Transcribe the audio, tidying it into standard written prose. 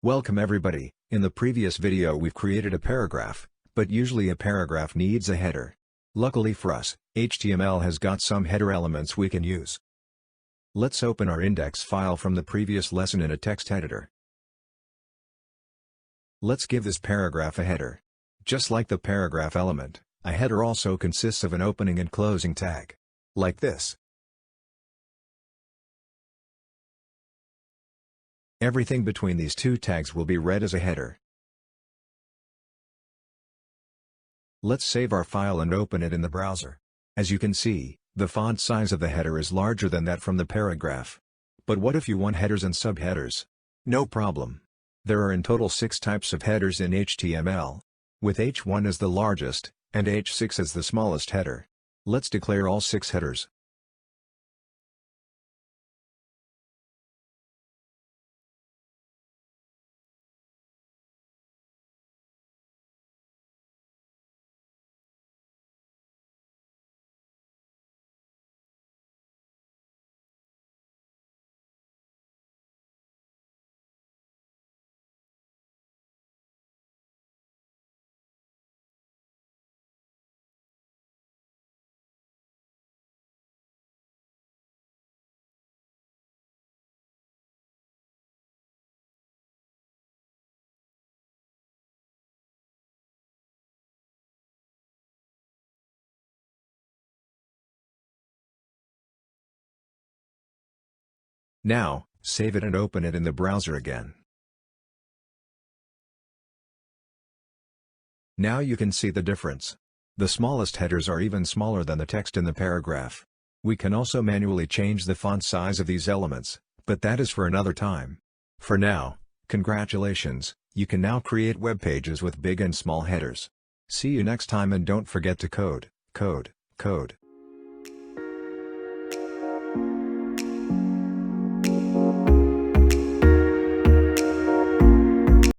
Welcome everybody. In the previous video we've created a paragraph, but usually a paragraph needs a header. Luckily for us, HTML has got some header elements we can use. Let's open our index file from the previous lesson in a text editor. Let's give this paragraph a header. Just like the paragraph element, a header also consists of an opening and closing tag. Like this. Everything between these two tags will be read as a header. Let's save our file and open it in the browser. As you can see, the font size of the header is larger than that from the paragraph. But what if you want headers and subheaders? No problem. There are in total 6 types of headers in HTML, with H1 as the largest, and H6 as the smallest header. Let's declare all 6 headers. Now, save it and open it in the browser again. Now you can see the difference. The smallest headers are even smaller than the text in the paragraph. We can also manually change the font size of these elements, but that is for another time. For now, congratulations, you can now create web pages with big and small headers. See you next time and don't forget to code, code, code.